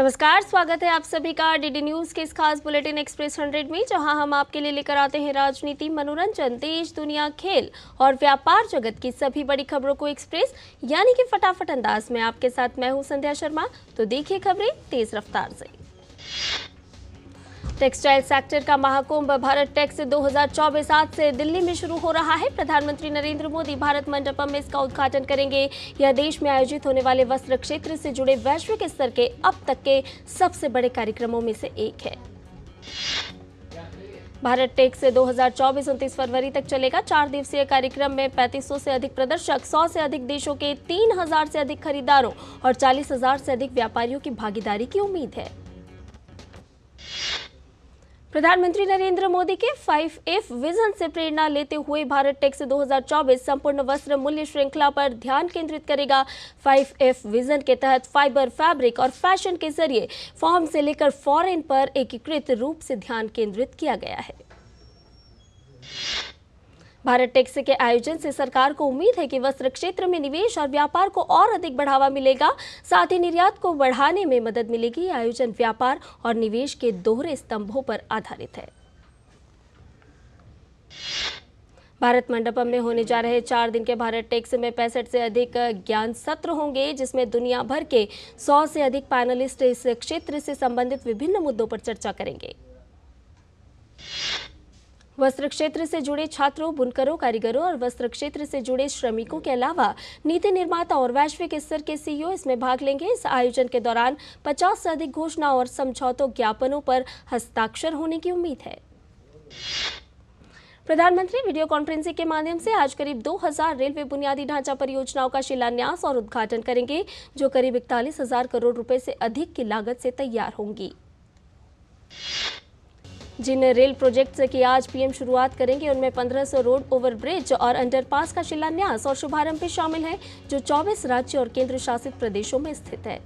नमस्कार, स्वागत है आप सभी का डीडी न्यूज के इस खास बुलेटिन एक्सप्रेस 100 में, जहां हम आपके लिए लेकर आते हैं राजनीति, मनोरंजन, देश दुनिया, खेल और व्यापार जगत की सभी बड़ी खबरों को एक्सप्रेस यानी कि फटाफट अंदाज में। आपके साथ मैं हूं संध्या शर्मा। तो देखिए खबरें तेज रफ्तार से। टेक्सटाइल सेक्टर का महाकुंभ भारत टेक्स 2024 आज से दिल्ली में शुरू हो रहा है। प्रधानमंत्री नरेंद्र मोदी भारत मंडपम में इसका उद्घाटन करेंगे। यह देश में आयोजित होने वाले वस्त्र क्षेत्र से जुड़े वैश्विक स्तर के अब तक के सबसे बड़े कार्यक्रमों में से एक है। भारत टेक्स 2024 29 फरवरी तक चलेगा। 4 दिवसीय कार्यक्रम में 3500 से अधिक प्रदर्शक, 100 से अधिक देशों के 3000 से अधिक खरीदारों और 40,000 से अधिक व्यापारियों की भागीदारी की उम्मीद है। प्रधानमंत्री नरेंद्र मोदी के 5F विजन से प्रेरणा लेते हुए भारत टेक्स 2024 संपूर्ण वस्त्र मूल्य श्रृंखला पर ध्यान केंद्रित करेगा। 5F विजन के तहत फाइबर, फैब्रिक और फैशन के जरिए फॉर्म से लेकर फॉरेन पर एकीकृत रूप से ध्यान केंद्रित किया गया है। भारत टेक्स के आयोजन से सरकार को उम्मीद है कि वस्त्र क्षेत्र में निवेश और व्यापार को और अधिक बढ़ावा मिलेगा, साथ ही निर्यात को बढ़ाने में मदद मिलेगी। आयोजन व्यापार और निवेश के दोहरे स्तंभों पर आधारित है। भारत मंडपम में होने जा रहे 4 दिन के भारत टेक्स में 65 से अधिक ज्ञान सत्र होंगे, जिसमें दुनिया भर के 100 से अधिक पैनलिस्ट इस क्षेत्र से संबंधित विभिन्न मुद्दों पर चर्चा करेंगे। वस्त्र क्षेत्र से जुड़े छात्रों, बुनकरों, कारीगरों और वस्त्र क्षेत्र से जुड़े श्रमिकों के अलावा नीति निर्माता और वैश्विक स्तर के CEO इसमें भाग लेंगे। इस आयोजन के दौरान 50 से अधिक घोषणा और समझौतों ज्ञापनों पर हस्ताक्षर होने की उम्मीद है। प्रधानमंत्री वीडियो कॉन्फ्रेंसिंग के माध्यम से आज करीब 2000 रेलवे बुनियादी ढांचा परियोजनाओं का शिलान्यास और उद्घाटन करेंगे, जो करीब 41,000 करोड़ रुपए से अधिक की लागत से तैयार होंगी। जिन रेल प्रोजेक्ट्स की आज पीएम शुरुआत करेंगे, उनमें 1500 रोड ओवरब्रिज और अंडरपास का शिलान्यास और शुभारंभ भी शामिल है, जो 24 राज्य और केंद्र शासित प्रदेशों में स्थित है।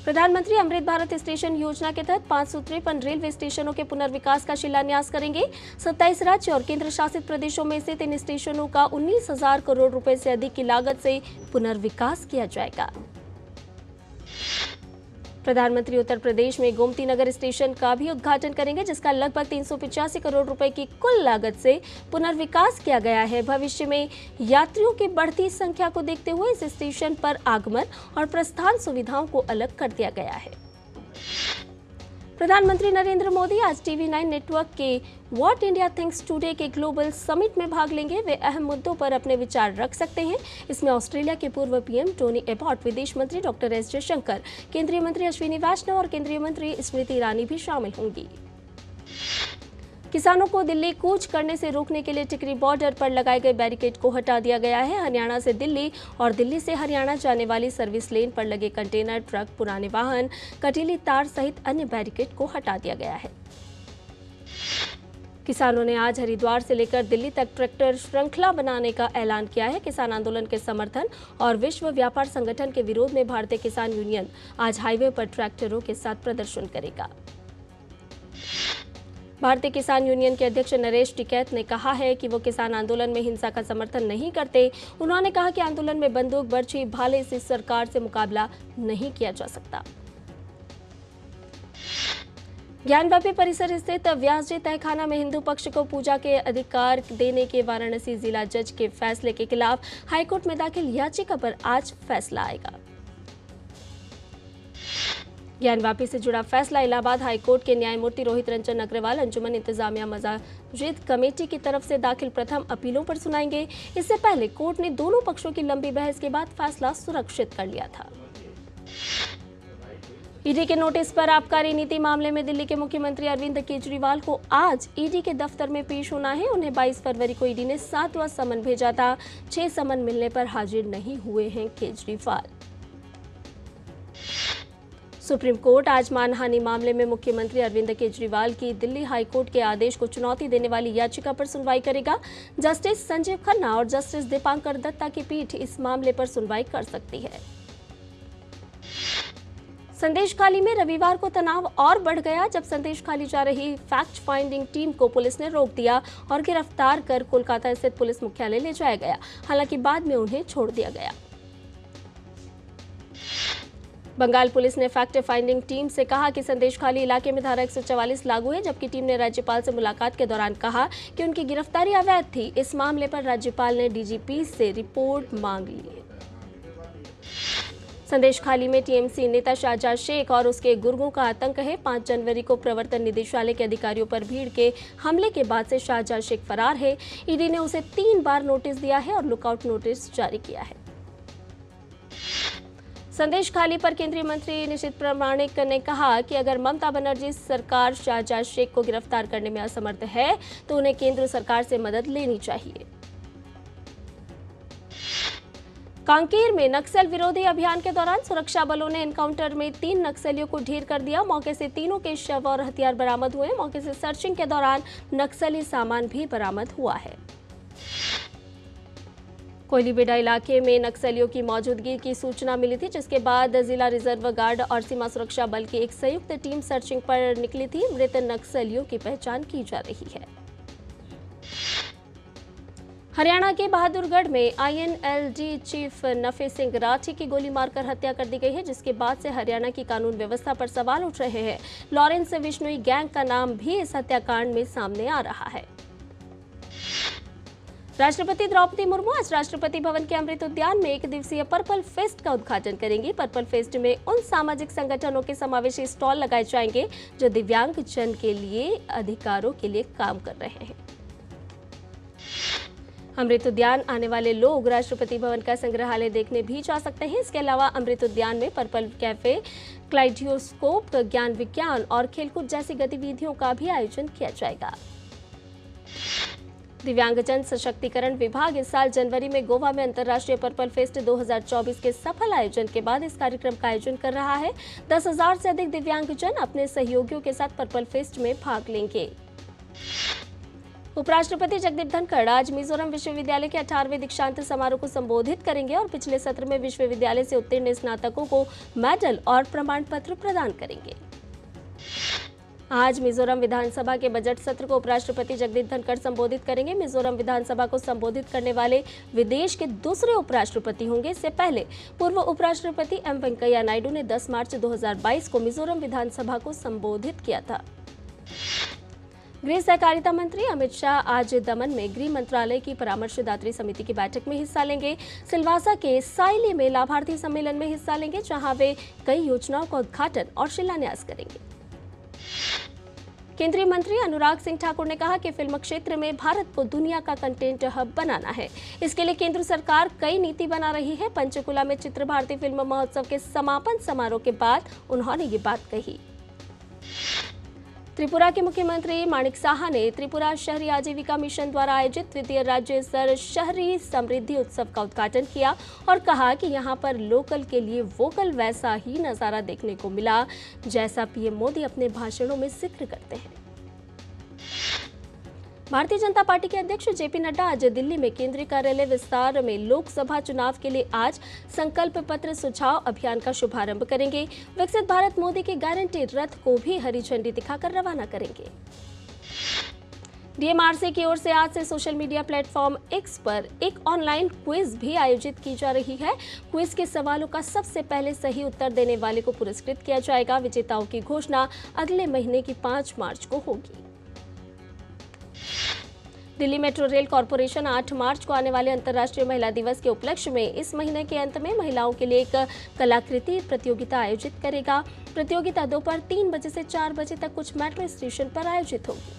प्रधानमंत्री अमृत भारत स्टेशन योजना के तहत 553 रेलवे स्टेशनों के पुनर्विकास का शिलान्यास करेंगे। 27 राज्य और केंद्र शासित प्रदेशों में स्थित इन स्टेशनों का 19,000 करोड़ रुपए से अधिक की लागत से पुनर्विकास किया जाएगा। प्रधानमंत्री उत्तर प्रदेश में गोमती नगर स्टेशन का भी उद्घाटन करेंगे, जिसका लगभग 385 करोड़ रुपए की कुल लागत से पुनर्विकास किया गया है। भविष्य में यात्रियों की बढ़ती संख्या को देखते हुए इस स्टेशन पर आगमन और प्रस्थान सुविधाओं को अलग कर दिया गया है। प्रधानमंत्री नरेंद्र मोदी आज TV9 नेटवर्क के व्हाट इंडिया थिंक्स टुडे के ग्लोबल समिट में भाग लेंगे। वे अहम मुद्दों पर अपने विचार रख सकते हैं। इसमें ऑस्ट्रेलिया के पूर्व पीएम टोनी एबॉट, विदेश मंत्री डॉक्टर एस जयशंकर, केंद्रीय मंत्री अश्विनी वैष्णव और केंद्रीय मंत्री स्मृति ईरानी भी शामिल होंगी। किसानों को दिल्ली कूच करने से रोकने के लिए टिकरी बॉर्डर पर लगाए गए बैरिकेड को हटा दिया गया है। हरियाणा से दिल्ली और दिल्ली से हरियाणा जाने वाली सर्विस लेन पर लगे कंटेनर, ट्रक, पुराने वाहन, कटीली तार सहित अन्य बैरिकेड को हटा दिया गया है। किसानों ने आज हरिद्वार से लेकर दिल्ली तक ट्रैक्टर श्रृंखला बनाने का ऐलान किया है। किसान आंदोलन के समर्थन और विश्व व्यापार संगठन के विरोध में भारतीय किसान यूनियन आज हाईवे पर ट्रैक्टरों के साथ प्रदर्शन करेगा। भारतीय किसान यूनियन के अध्यक्ष नरेश टिकैत ने कहा है कि वो किसान आंदोलन में हिंसा का समर्थन नहीं करते। उन्होंने कहा कि आंदोलन में बंदूक, बर्छी, भाले से सरकार से मुकाबला नहीं किया जा सकता। ज्ञानवापी परिसर स्थित व्यासजी तहखाना में हिंदू पक्ष को पूजा के अधिकार देने के वाराणसी जिला जज के फैसले के खिलाफ हाईकोर्ट में दाखिल याचिका पर आज फैसला आएगा। ज्ञानवापी से जुड़ा फैसला इलाहाबाद हाईकोर्ट के न्यायमूर्ति रोहित रंजन अग्रवाल अंजुमन इंतजामिया मसाजिद कमेटी की तरफ से दाखिल प्रथम अपीलों पर सुनाएंगे। इससे पहले कोर्ट ने दोनों पक्षों की लंबी बहस के बाद फैसला सुरक्षित कर लिया था। ईडी के नोटिस पर आबकारी नीति मामले में दिल्ली के मुख्यमंत्री अरविंद केजरीवाल को आज ईडी के दफ्तर में पेश होना है। उन्हें 22 फरवरी को ईडी ने 7वां समन भेजा था। 6 समन मिलने पर हाजिर नहीं हुए हैं केजरीवाल। सुप्रीम कोर्ट आज मानहानि मामले में मुख्यमंत्री अरविंद केजरीवाल की दिल्ली हाईकोर्ट के आदेश को चुनौती देने वाली याचिका पर सुनवाई करेगा। जस्टिस संजीव खन्ना और जस्टिस दीपांकर दत्ता की पीठ इस मामले पर सुनवाई कर सकती है। संदेशखाली में रविवार को तनाव और बढ़ गया, जब संदेशखाली जा रही फैक्ट फाइंडिंग टीम को पुलिस ने रोक दिया और गिरफ्तार कर कोलकाता स्थित पुलिस मुख्यालय ले जाया गया। हालांकि बाद में उन्हें छोड़ दिया गया। बंगाल पुलिस ने फैक्ट फाइंडिंग टीम से कहा कि संदेशखाली इलाके में धारा 144 लागू है, जबकि टीम ने राज्यपाल से मुलाकात के दौरान कहा कि उनकी गिरफ्तारी अवैध थी। इस मामले पर राज्यपाल ने डीजीपी से रिपोर्ट मांग ली है। संदेशखाली में टीएमसी नेता शाहजहां शेख और उसके गुर्गों का आतंक है। 5 जनवरी को प्रवर्तन निदेशालय के अधिकारियों पर भीड़ के हमले के बाद से शाहजहां शेख फरार है। ईडी ने उसे 3 बार नोटिस दिया है और लुकआउट नोटिस जारी किया है। संदेशखाली पर केंद्रीय मंत्री निशित प्रामाणिक ने कहा कि अगर ममता बनर्जी सरकार शाहजहां शेख को गिरफ्तार करने में असमर्थ है तो उन्हें केंद्र सरकार से मदद लेनी चाहिए। कांकेर में नक्सल विरोधी अभियान के दौरान सुरक्षा बलों ने एनकाउंटर में 3 नक्सलियों को ढेर कर दिया। मौके से तीनों के शव और हथियार बरामद हुए। मौके से सर्चिंग के दौरान नक्सली सामान भी बरामद हुआ है। कोयलीबेड़ा इलाके में नक्सलियों की मौजूदगी की सूचना मिली थी, जिसके बाद जिला रिजर्व गार्ड और सीमा सुरक्षा बल की एक संयुक्त टीम सर्चिंग पर निकली थी। मृत नक्सलियों की पहचान की जा रही है। हरियाणा के बहादुरगढ़ में आईएनएलडी चीफ नफे सिंह राठी की गोली मारकर हत्या कर दी गई है, जिसके बाद से हरियाणा की कानून व्यवस्था पर सवाल उठ रहे हैं। लॉरेंस विश्नोई गैंग का नाम भी इस हत्याकांड में सामने आ रहा है। राष्ट्रपति द्रौपदी मुर्मू आज राष्ट्रपति भवन के अमृत उद्यान में 1 दिवसीय पर्पल फेस्ट का उद्घाटन करेंगी। पर्पल फेस्ट में उन सामाजिक संगठनों के समावेशी स्टॉल लगाए जाएंगे जो दिव्यांग जन के लिए अधिकारों के लिए काम कर रहे हैं। अमृत उद्यान आने वाले लोग राष्ट्रपति भवन का संग्रहालय देखने भी जा सकते हैं। इसके अलावा अमृत उद्यान में पर्पल कैफे, क्लाइडियोस्कोप, ज्ञान विज्ञान और खेलकूद जैसी गतिविधियों का भी आयोजन किया जाएगा। दिव्यांगजन सशक्तिकरण विभाग इस साल जनवरी में गोवा में अंतर्राष्ट्रीय पर्पल फेस्ट 2024 के सफल आयोजन के बाद इस कार्यक्रम का आयोजन कर रहा है। 10,000 से अधिक दिव्यांगजन अपने सहयोगियों के साथ पर्पल फेस्ट में भाग लेंगे। उपराष्ट्रपति जगदीप धनखड़ आज मिजोरम विश्वविद्यालय के 18वें दीक्षांत समारोह को संबोधित करेंगे और पिछले सत्र में विश्वविद्यालय से उत्तीर्ण स्नातकों को मेडल और प्रमाण पत्र प्रदान करेंगे। आज मिजोरम विधानसभा के बजट सत्र को उपराष्ट्रपति जगदीप धनखड़ संबोधित करेंगे। मिजोरम विधानसभा को संबोधित करने वाले विदेश के दूसरे उपराष्ट्रपति होंगे। इससे पहले पूर्व उपराष्ट्रपति एम वेंकैया नायडू ने 10 मार्च 2022 को मिजोरम विधानसभा को संबोधित किया था। गृह सहकारिता मंत्री अमित शाह आज दमन में गृह मंत्रालय की परामर्शदात्री समिति की बैठक में हिस्सा लेंगे। सिलवासा के साइली में लाभार्थी सम्मेलन में हिस्सा लेंगे, जहां वे कई योजनाओं का उद्घाटन और शिलान्यास करेंगे। केंद्रीय मंत्री अनुराग सिंह ठाकुर ने कहा कि फिल्म क्षेत्र में भारत को दुनिया का कंटेंट हब बनाना है। इसके लिए केंद्र सरकार कई नीति बना रही है। पंचकुला में चित्र भारती फिल्म महोत्सव के समापन समारोह के बाद उन्होंने ये बात कही। त्रिपुरा के मुख्यमंत्री माणिक साहा ने त्रिपुरा शहरी आजीविका मिशन द्वारा आयोजित द्वितीय राज्य स्तर शहरी समृद्धि उत्सव का उद्घाटन किया और कहा कि यहां पर लोकल के लिए वोकल वैसा ही नजारा देखने को मिला जैसा पीएम मोदी अपने भाषणों में जिक्र करते हैं। भारतीय जनता पार्टी के अध्यक्ष जेपी नड्डा आज दिल्ली में केंद्रीय कार्यालय विस्तार में लोकसभा चुनाव के लिए आज संकल्प पत्र सुझाव अभियान का शुभारंभ करेंगे। विकसित भारत मोदी के गारंटी रथ को भी हरी झंडी दिखाकर रवाना करेंगे। डीएमआरसी की ओर से आज से सोशल मीडिया प्लेटफॉर्म एक्स पर एक ऑनलाइन क्विज भी आयोजित की जा रही है। क्विज के सवालों का सबसे पहले सही उत्तर देने वाले को पुरस्कृत किया जाएगा। विजेताओं की घोषणा अगले महीने की 5 मार्च को होगी। दिल्ली मेट्रो रेल कॉरपोरेशन 8 मार्च को आने वाले अंतर्राष्ट्रीय महिला दिवस के उपलक्ष्य में इस महीने के अंत में महिलाओं के लिए एक कलाकृति प्रतियोगिता आयोजित करेगा। प्रतियोगिता दोपहर 3 बजे से 4 बजे तक कुछ मेट्रो स्टेशन पर आयोजित होगी।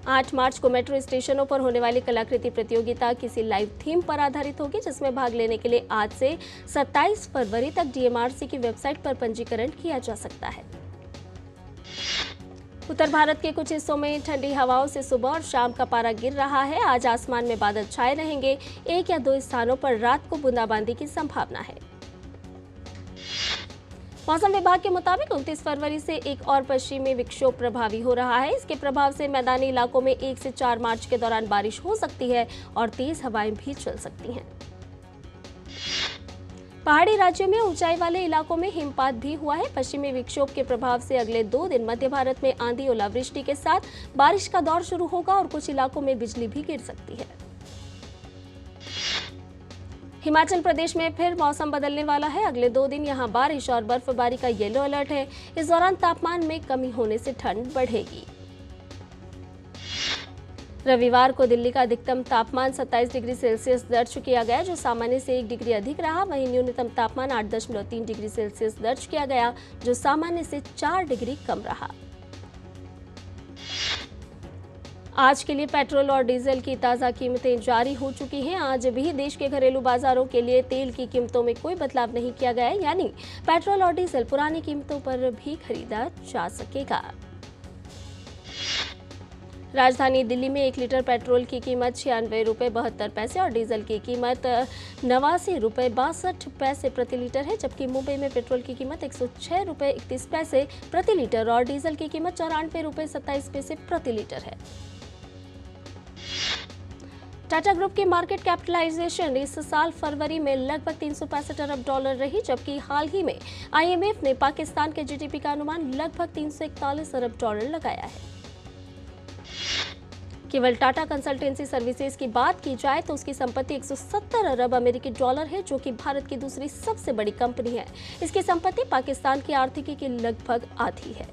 8 मार्च को मेट्रो स्टेशनों पर होने वाली कलाकृति प्रतियोगिता किसी लाइव थीम पर आधारित होगी, जिसमें भाग लेने के लिए आज से 27 फरवरी तक डीएमआरसी की वेबसाइट पर पंजीकरण किया जा सकता है। उत्तर भारत के कुछ हिस्सों में ठंडी हवाओं से सुबह और शाम का पारा गिर रहा है। आज आसमान में बादल छाए रहेंगे। 1 या 2 स्थानों पर रात को बूंदाबांदी की संभावना है। मौसम विभाग के मुताबिक 29 फरवरी से एक और पश्चिमी विक्षोभ प्रभावी हो रहा है। इसके प्रभाव से मैदानी इलाकों में 1 से 4 मार्च के दौरान बारिश हो सकती है और तेज हवाएं भी चल सकती हैं। पहाड़ी राज्यों में ऊंचाई वाले इलाकों में हिमपात भी हुआ है। पश्चिमी विक्षोभ के प्रभाव से अगले 2 दिन मध्य भारत में आंधी ओलावृष्टि के साथ बारिश का दौर शुरू होगा और कुछ इलाकों में बिजली भी गिर सकती है। हिमाचल प्रदेश में फिर मौसम बदलने वाला है। अगले 2 दिन यहां बारिश और बर्फबारी का येलो अलर्ट है। इस दौरान तापमान में कमी होने से ठंड बढ़ेगी। रविवार को दिल्ली का अधिकतम तापमान 27 डिग्री सेल्सियस दर्ज किया गया, जो सामान्य से 1 डिग्री अधिक रहा। वहीं न्यूनतम तापमान 8.3 डिग्री सेल्सियस दर्ज किया गया, जो सामान्य से 4 डिग्री कम रहा। आज के लिए पेट्रोल और डीजल की ताज़ा कीमतें जारी हो चुकी हैं। आज भी देश के घरेलू बाजारों के लिए तेल की कीमतों में कोई बदलाव नहीं किया गया है, यानी पेट्रोल और डीजल पुरानी कीमतों पर भी खरीदा जा सकेगा। राजधानी दिल्ली में 1 लीटर पेट्रोल की कीमत 96 रुपये 72 पैसे और डीजल की कीमत 89 रुपये 62 पैसे प्रति लीटर है, जबकि मुंबई में पेट्रोल की कीमत 106 रुपये 31 पैसे प्रति लीटर और डीजल की कीमत 94 रुपये 27 पैसे प्रति लीटर है। टाटा ग्रुप की मार्केट कैपिटलाइजेशन इस साल फरवरी में लगभग 365 अरब डॉलर रही, जबकि हाल ही में IMF ने पाकिस्तान के GDP का अनुमान लगभग 341 अरब डॉलर लगाया है। केवल टाटा कंसल्टेंसी सर्विसेज की बात की जाए तो उसकी संपत्ति 170 अरब अमेरिकी डॉलर है, जो कि भारत की दूसरी सबसे बड़ी कंपनी है। इसकी संपत्ति पाकिस्तान की आर्थिकी की लगभग आधी है।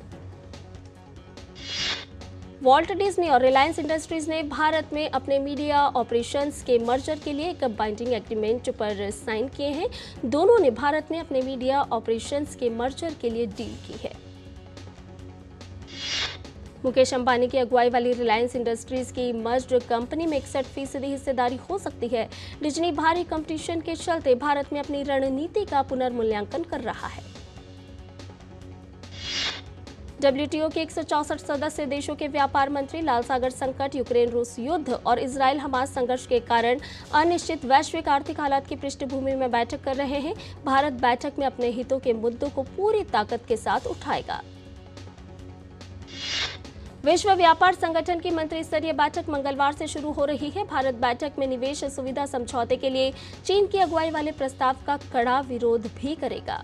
वॉल्ट डिज्नी और रिलायंस इंडस्ट्रीज ने भारत में अपने मीडिया ऑपरेशंस के मर्जर के लिए एक बाइंडिंग एग्रीमेंट पर साइन किए हैं। दोनों ने भारत में अपने मीडिया ऑपरेशंस के मर्जर के लिए डील की है। मुकेश अंबानी की अगुवाई वाली रिलायंस इंडस्ट्रीज की मर्ज्ड कंपनी में 61% हिस्सेदारी हो सकती है। डिज्नी भारी कंपटीशन के चलते भारत में अपनी रणनीति का पुनर्मूल्यांकन कर रहा है। WTO के 164 सदस्य देशों के व्यापार मंत्री लाल सागर संकट, यूक्रेन रूस युद्ध और इजराइल हमास संघर्ष के कारण अनिश्चित वैश्विक आर्थिक हालात की पृष्ठभूमि में बैठक कर रहे हैं। भारत बैठक में अपने हितों के मुद्दों को पूरी ताकत के साथ उठाएगा। विश्व व्यापार संगठन की मंत्री स्तरीय बैठक मंगलवार से शुरू हो रही है। भारत बैठक में निवेश सुविधा समझौते के लिए चीन की अगुवाई वाले प्रस्ताव का कड़ा विरोध भी करेगा।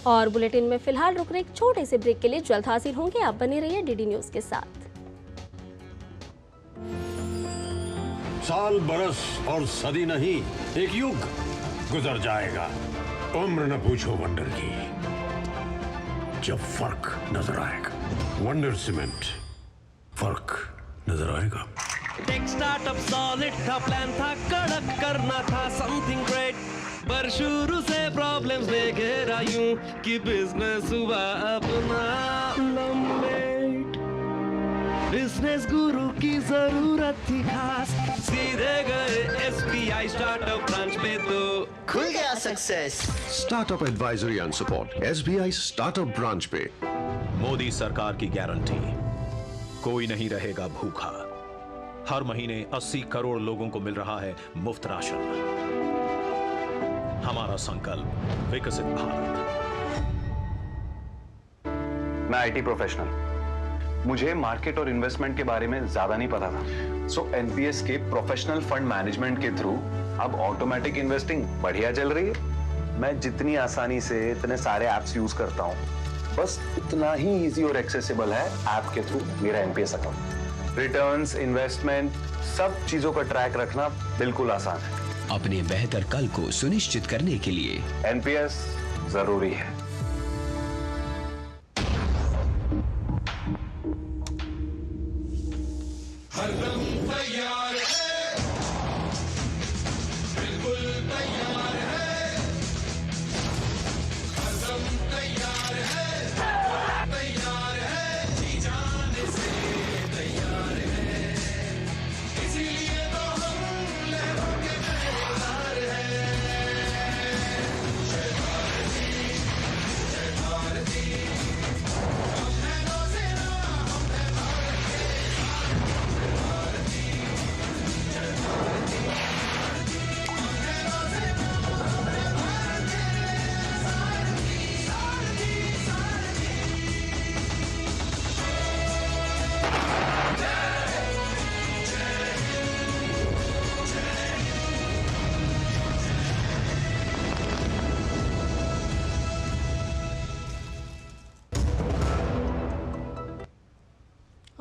और बुलेटिन में फिलहाल रुक रहे एक छोटे से ब्रेक के लिए जल्द हाजिर होंगे। आप बने रहिए DD न्यूज के साथ। साल, बरस और सदी नहीं, एक युग गुजर जाएगा। उम्र न पूछो वंडर की, जब फर्क नजर आएगा। वंडर सीमेंट, फर्क नजर आएगा। टेक स्टार्टअप सॉलिड था, प्लान था कड़क, करना था समथिंग ग्रेट, पर शुरू से प्रॉब्लम्स ले घेरा यूं कि बिजनेस हुआ अपना लंबेट। बिजनेस गुरु की जरूरत थी खास, सीधे गए SBI स्टार्टअप ब्रांच पे तो खुल गया success. Startup advisory and support SBI startup branch पे। मोदी सरकार की गारंटी, कोई नहीं रहेगा भूखा। हर महीने 80 करोड़ लोगों को मिल रहा है मुफ्त राशन। हमारा संकल्प, विकसित भारत। मैं IT प्रोफेशनल, मुझे मार्केट और इन्वेस्टमेंट के बारे में ज्यादा नहीं पता था। सो NPS के प्रोफेशनल फंड मैनेजमेंट के थ्रू अब ऑटोमेटिक इन्वेस्टिंग बढ़िया चल रही है। मैं जितनी आसानी से इतने सारे एप्स यूज करता हूँ, बस उतना ही इजी और एक्सेसिबल है ऐप के थ्रू मेरा NPS अकाउंट। रिटर्न्स, इन्वेस्टमेंट, सब चीजों का ट्रैक रखना बिल्कुल आसान है। अपने बेहतर कल को सुनिश्चित करने के लिए NPS जरूरी है।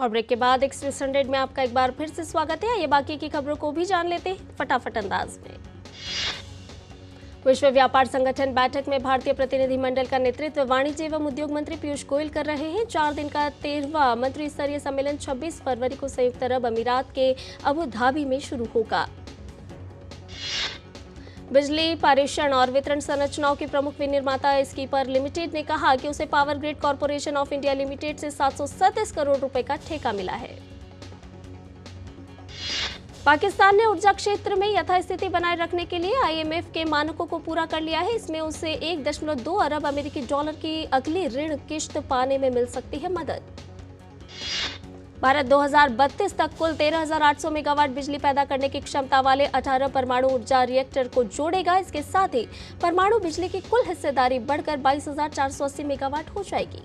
और ब्रेक के बाद एक्सप्रेस 100 में आपका एक बार फिर से स्वागत है। ये बाकी की खबरों को भी जान लेते हैं फटाफट अंदाज में। विश्व व्यापार संगठन बैठक में भारतीय प्रतिनिधिमंडल का नेतृत्व वाणिज्य एवं उद्योग मंत्री पीयूष गोयल कर रहे हैं। 4 दिन का 13वां मंत्री स्तरीय सम्मेलन 26 फरवरी को संयुक्त अरब अमीरात के अबू धाबी में शुरू होगा। बिजली पारेषण और वितरण संरचनाओं के प्रमुख विनिर्माता स्कीपर लिमिटेड ने कहा कि उसे power grid corporation of India limited से 737 करोड़ रुपए का ठेका मिला है। पाकिस्तान ने ऊर्जा क्षेत्र में यथास्थिति बनाए रखने के लिए IMF के मानकों को पूरा कर लिया है। इसमें उसे 1.2 अरब अमेरिकी डॉलर की अगली ऋण किश्त पाने में मिल सकती है मदद। भारत 2032 तक कुल 13,800 मेगावाट बिजली पैदा करने की क्षमता वाले 18 परमाणु ऊर्जा रिएक्टर को जोड़ेगा। इसके साथ ही परमाणु बिजली की कुल हिस्सेदारी बढ़कर 22,480 मेगावाट हो जाएगी।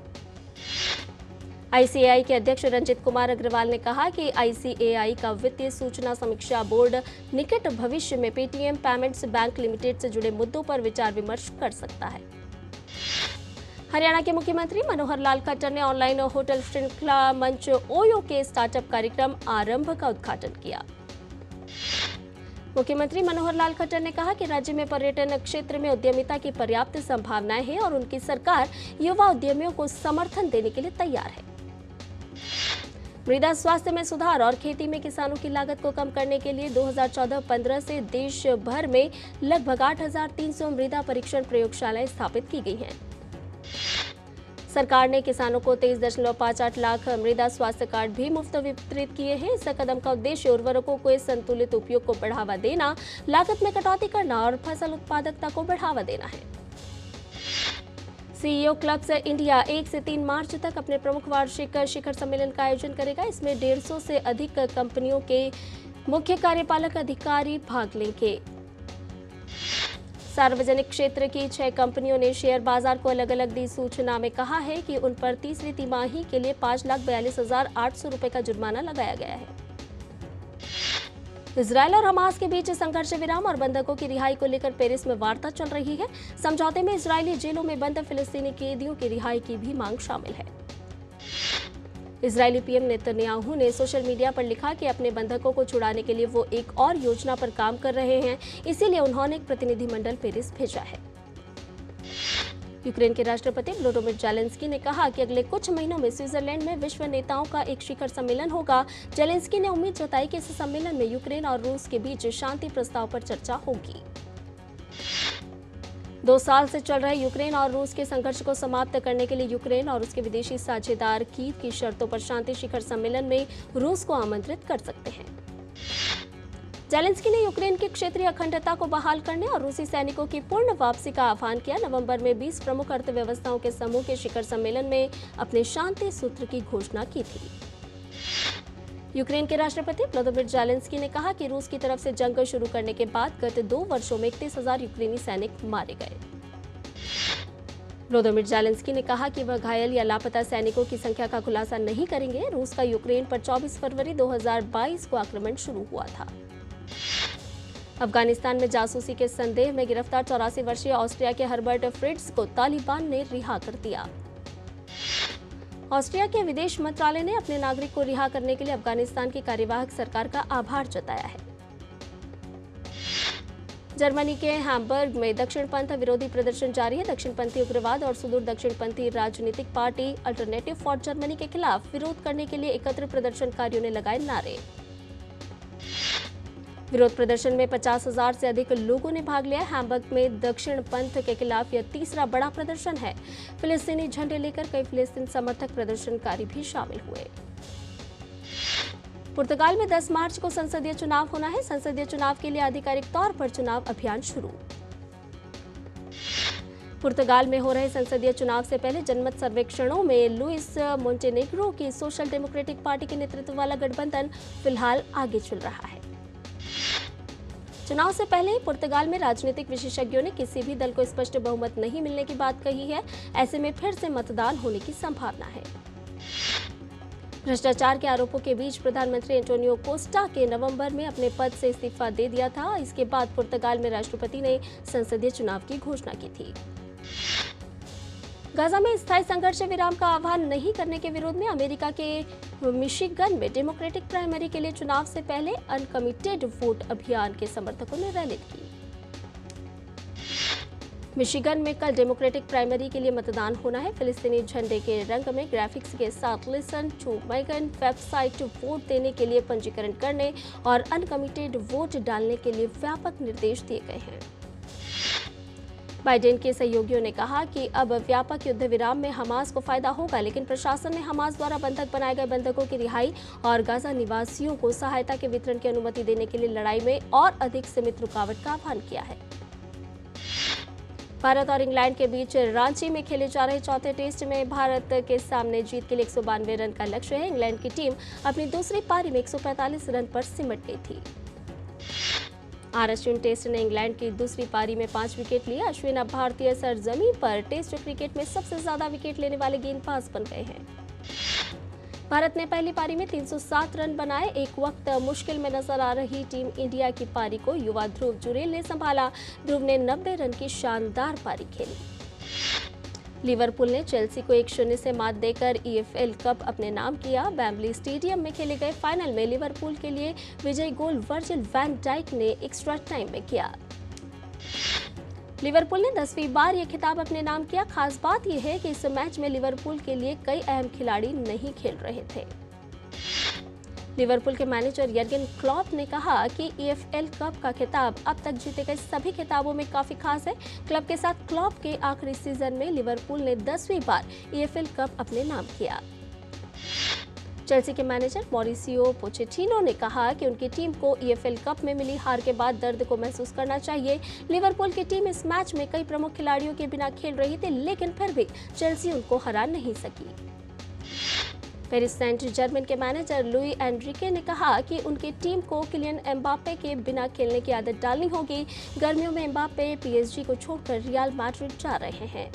ICAI के अध्यक्ष रंजित कुमार अग्रवाल ने कहा कि ICAI का वित्तीय सूचना समीक्षा बोर्ड निकट भविष्य में पेटीएम पेमेंट्स बैंक लिमिटेड से जुड़े मुद्दों पर विचार विमर्श कर सकता है। हरियाणा के मुख्यमंत्री मनोहर लाल खट्टर ने ऑनलाइन होटल श्रृंखला मंच ओयो के स्टार्टअप कार्यक्रम आरंभ का उद्घाटन किया। मुख्यमंत्री मनोहर लाल खट्टर ने कहा कि राज्य में पर्यटन क्षेत्र में उद्यमिता की पर्याप्त संभावनाएं हैं और उनकी सरकार युवा उद्यमियों को समर्थन देने के लिए तैयार है। मृदा स्वास्थ्य में सुधार और खेती में किसानों की लागत को कम करने के लिए 2014-15 से देश भर में लगभग 8,300 मृदा परीक्षण प्रयोगशालाएं स्थापित की गई हैं। सरकार ने किसानों को 23.58 लाख मृदा स्वास्थ्य कार्ड भी मुफ्त वितरित किए हैं। इस कदम का उद्देश्य उर्वरकों के संतुलित उपयोग को बढ़ावा देना, लागत में कटौती करना और फसल उत्पादकता को बढ़ावा देना है। CEO क्लब्स इंडिया 1 से 3 मार्च तक अपने प्रमुख वार्षिक शिखर सम्मेलन का आयोजन करेगा। इसमें 150 से अधिक कंपनियों के मुख्य कार्यपालक अधिकारी भाग लेंगे। सार्वजनिक क्षेत्र की 6 कंपनियों ने शेयर बाजार को अलग अलग दी सूचना में कहा है कि उन पर तीसरी तिमाही के लिए 5,42,800 रुपए का जुर्माना लगाया गया है। इजरायल और हमास के बीच संघर्ष विराम और बंधकों की रिहाई को लेकर पेरिस में वार्ता चल रही है। समझौते में इजरायली जेलों में बंद फिलिस्तीनी कैदियों की रिहाई की भी मांग शामिल है। इजरायली पीएम नेतन्याहू ने सोशल मीडिया पर लिखा कि अपने बंधकों को छुड़ाने के लिए वो एक और योजना पर काम कर रहे हैं, इसीलिए उन्होंने एक प्रतिनिधिमंडल पेरिस भेजा है। यूक्रेन के राष्ट्रपति व्लोदिमीर ज़ेलेंस्की ने कहा कि अगले कुछ महीनों में स्विट्जरलैंड में विश्व नेताओं का एक शिखर सम्मेलन होगा। ज़ेलेंस्की ने उम्मीद जताई कि इस सम्मेलन में यूक्रेन और रूस के बीच शांति प्रस्ताव पर चर्चा होगी। 2 साल से चल रहे यूक्रेन और रूस के संघर्ष को समाप्त करने के लिए यूक्रेन और उसके विदेशी साझेदार कीव की शर्तों पर शांति शिखर सम्मेलन में रूस को आमंत्रित कर सकते हैं। ज़ेलेंस्की ने यूक्रेन की क्षेत्रीय अखंडता को बहाल करने और रूसी सैनिकों की पूर्ण वापसी का आह्वान किया। नवंबर में 20 प्रमुख अर्थव्यवस्थाओं के समूह के शिखर सम्मेलन में अपने शांति सूत्र की घोषणा की थी। यूक्रेन के राष्ट्रपति व्लोदिमीर ज़ेलेंस्की ने कहा कि रूस की तरफ से जंग शुरू करने के बाद गत 2 वर्षों में 31,000 यूक्रेनी सैनिक मारे गए। व्लोदिमीर ज़ेलेंस्की ने कहा कि वह घायल या लापता सैनिकों की संख्या का खुलासा नहीं करेंगे। रूस का यूक्रेन पर 24 फरवरी 2022 को आक्रमण शुरू हुआ था। अफगानिस्तान में जासूसी के संदेह में गिरफ्तार 84 वर्षीय ऑस्ट्रिया के हर्बर्ट फ्रिट्ज को तालिबान ने रिहा कर दिया। ऑस्ट्रिया के विदेश मंत्रालय ने अपने नागरिक को रिहा करने के लिए अफगानिस्तान की कार्यवाहक सरकार का आभार जताया है। जर्मनी के हैम्बर्ग में दक्षिणपंथ विरोधी प्रदर्शन जारी है। दक्षिणपंथी उग्रवाद और सुदूर दक्षिणपंथी राजनीतिक पार्टी अल्टरनेटिव फॉर जर्मनी के खिलाफ विरोध करने के लिए एकत्र प्रदर्शनकारियों ने लगाए नारे। विरोध प्रदर्शन में 50,000 से अधिक लोगों ने भाग लिया। हैम्बर्ग में दक्षिण पंथ के खिलाफ यह तीसरा बड़ा प्रदर्शन है। फिलिस्तीनी झंडे लेकर कई फिलिस्तीन समर्थक प्रदर्शनकारी भी शामिल हुए। पुर्तगाल में 10 मार्च को संसदीय चुनाव होना है। संसदीय चुनाव के लिए आधिकारिक तौर पर चुनाव अभियान शुरू। पुर्तगाल में हो रहे संसदीय चुनाव से पहले जनमत सर्वेक्षणों में लुइस मोंटेनेग्रो की सोशल डेमोक्रेटिक पार्टी के नेतृत्व वाला गठबंधन फिलहाल आगे चल रहा है। चुनाव से पहले ही पुर्तगाल में राजनीतिक विशेषज्ञों ने किसी भी दल को स्पष्ट बहुमत नहीं मिलने की बात कही है। ऐसे में फिर से मतदान होने की संभावना है। भ्रष्टाचार के आरोपों के बीच प्रधानमंत्री एंटोनियो कोस्टा के नवंबर में अपने पद से इस्तीफा दे दिया था। इसके बाद पुर्तगाल में राष्ट्रपति ने संसदीय चुनाव की घोषणा की थी। गाजा में स्थायी संघर्ष विराम का आह्वान नहीं करने के विरोध में अमेरिका के मिशिगन में डेमोक्रेटिक प्राइमरी के लिए चुनाव से पहले अनकमिटेड वोट अभियान के समर्थकों ने रैली की। मिशिगन में कल डेमोक्रेटिक प्राइमरी के लिए मतदान होना है। फिलिस्तीनी झंडे के रंग में ग्राफिक्स के साथ लिसन टू मैगन वेबसाइट वोट देने के लिए पंजीकरण करने और अनकमिटेड वोट डालने के लिए व्यापक निर्देश दिए गए हैं। बाइडेन के सहयोगियों ने कहा कि अब व्यापक युद्ध विराम में हमास को फायदा होगा, लेकिन प्रशासन ने हमास द्वारा बंधक बनाए गए बंधकों की रिहाई और गाजा निवासियों को सहायता के वितरण की अनुमति देने के लिए लड़ाई में और अधिक सीमित रुकावट का आह्वान किया है। भारत और इंग्लैंड के बीच रांची में खेले जा रहे चौथे टेस्ट में भारत के सामने जीत के लिए 192 रन का लक्ष्य है। इंग्लैंड की टीम अपनी दूसरी पारी में 145 रन पर सिमट गई थी। अश्विन टेस्ट ने इंग्लैंड की दूसरी पारी में 5 विकेट लिए। अश्विन अब भारतीय सरजमीं पर टेस्ट क्रिकेट में सबसे ज्यादा विकेट लेने वाले गेंदबाज बन गए हैं। भारत ने पहली पारी में 307 रन बनाए। एक वक्त मुश्किल में नजर आ रही टीम इंडिया की पारी को युवा ध्रुव जुरेल ने संभाला। ध्रुव ने 90 रन की शानदार पारी खेली। लिवरपूल ने चेल्सी को 1-0 से मात देकर EFL कप अपने नाम किया। वेम्बली स्टेडियम में खेले गए फाइनल में लिवरपूल के लिए विजयी गोल वर्जिल वैन डाइक ने एक्स्ट्रा टाइम में किया। लिवरपूल ने 10वीं बार यह खिताब अपने नाम किया। खास बात यह है कि इस मैच में लिवरपूल के लिए कई अहम खिलाड़ी नहीं खेल रहे थे। लिवरपूल के मैनेजर यर्गन क्लॉप ने कहा कि EFL कप का खिताब अब तक जीते गए सभी खिताबों में काफी खास है। क्लब के साथ क्लॉप के आखिरी सीजन में लिवरपूल ने 10वीं बार EFL कप अपने नाम किया। चेल्सी के मैनेजर मॉरिसियो पोचेटिनो ने कहा कि उनकी टीम को EFL कप में मिली हार के बाद दर्द को महसूस करना चाहिए। लिवरपूल की टीम इस मैच में कई प्रमुख खिलाड़ियों के बिना खेल रही थी, लेकिन फिर भी चेल्सी उनको हरा नहीं सकी। पेरिस सेंट जर्मन के मैनेजर लुई एनरिके ने कहा कि उनकी टीम को किलियन एम्बापे के बिना खेलने की आदत डालनी होगी। गर्मियों में एम्बापे PSG को छोड़कर रियल मैड्रिड जा रहे हैं।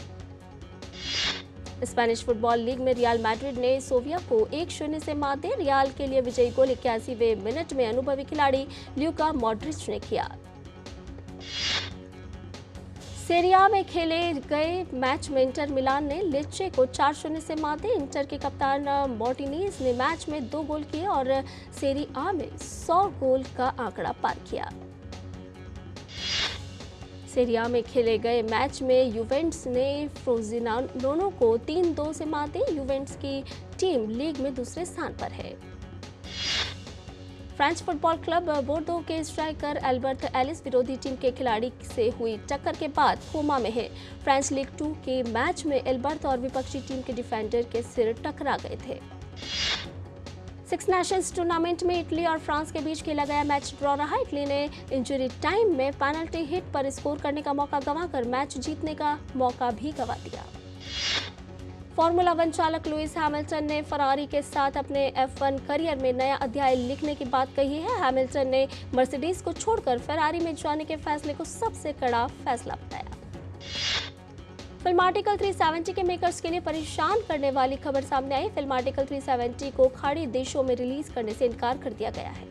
स्पेनिश फुटबॉल लीग में रियल मैड्रिड ने सोविया को 1-0 से मात दी। रियल के लिए विजयी गोल 81वें मिनट में अनुभवी खिलाड़ी ल्यूका मॉड्रिच ने किया। सेrie A में खेले गए मैच में इंटर मिलान ने लेचे को 4-0 से मात दी। इंटर के कप्तान मार्टिनेज ने मैच में 2 गोल किए और सेrie A में 100 गोल का आंकड़ा पार किया। सेrie A में खेले गए मैच में यूवेंटस ने फ्रोजिनोनो को 3-2 से मात दी। यूवेंटस की टीम लीग में दूसरे स्थान पर है। फ्रेंच फुटबॉल क्लब बोर्डो के स्ट्राइकर एल्बर्ट एलिस विरोधी टीम के खिलाड़ी से हुई टक्कर के बाद कोमा में है। फ्रेंच लीग 2 के मैच में एल्बर्ट और विपक्षी टीम के डिफेंडर के सिर टकरा गए थे। सिक्स नेशंस टूर्नामेंट में इटली और फ्रांस के बीच खेला गया मैच ड्रॉ रहा। इटली ने इंजरी टाइम में पेनल्टी हिट पर स्कोर करने का मौका गंवाकर मैच जीतने का मौका भी गंवा दिया। फॉर्मूला 1 चालक लुइस हैमिल्टन ने फरारी के साथ अपने F1 करियर में नया अध्याय लिखने की बात कही है। हैमिल्टन ने मर्सिडीज को छोड़कर फरारी में जाने के फैसले को सबसे कड़ा फैसला बताया। फिल्म आर्टिकल 370 के मेकर्स के लिए परेशान करने वाली खबर सामने आई। फिल्म आर्टिकल 370 को खाड़ी देशों में रिलीज करने से इनकार कर दिया गया है।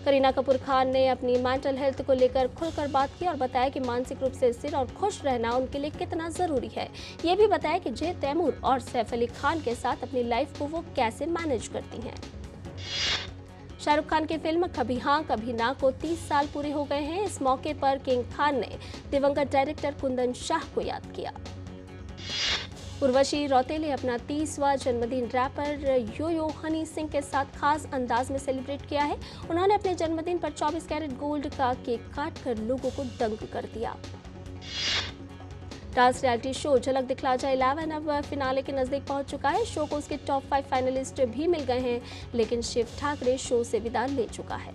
करीना कपूर खान ने अपनी मेंटल हेल्थ को लेकर खुलकर बात की और बताया कि मानसिक रूप से स्थिर और खुश रहना उनके लिए कितना जरूरी है। ये भी बताया कि जय तैमूर और सैफ अली खान के साथ अपनी लाइफ को वो कैसे मैनेज करती हैं। शाहरुख खान की फिल्म कभी हाँ कभी ना को 30 साल पूरे हो गए हैं। इस मौके पर किंग खान ने दिवंगत डायरेक्टर कुंदन शाह को याद किया। उर्वशी रौतेले अपना 30वां जन्मदिन रैपर यो हनी सिंह के साथ खास अंदाज में सेलिब्रेट किया है। उन्होंने अपने जन्मदिन पर 24 कैरेट गोल्ड का केक काटकर लोगों को दंग कर दिया। डांस रियलिटी शो झलक दिखला जा 11 अब फिनाले के नजदीक पहुंच चुका है। शो को उसके टॉप 5 फाइनलिस्ट भी मिल गए हैं, लेकिन शिव ठाकरे शो से विदा ले चुका है।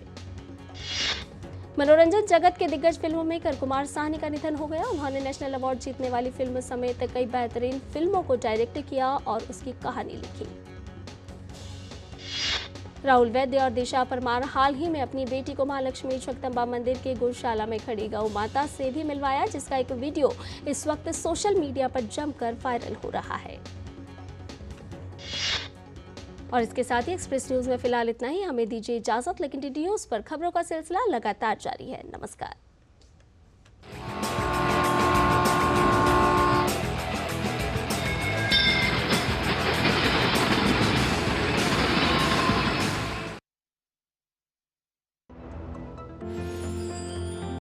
मनोरंजन जगत के दिग्गज फिल्मों मेकर कुमार साहनी का निधन हो गया। उन्होंने नेशनल अवार्ड जीतने वाली फिल्म समेत कई बेहतरीन फिल्मों को डायरेक्ट किया और उसकी कहानी लिखी। राहुल वैद्य और दिशा परमार हाल ही में अपनी बेटी को महालक्ष्मी जगदम्बा मंदिर के गौशाला में खड़ी गौ माता से भी मिलवाया, जिसका एक वीडियो इस वक्त सोशल मीडिया पर जमकर वायरल हो रहा है। और इसके साथ ही एक्सप्रेस न्यूज में फिलहाल इतना ही। हमें दीजिए इजाजत, लेकिन DD न्यूज पर खबरों का सिलसिला लगातार जारी है। नमस्कार।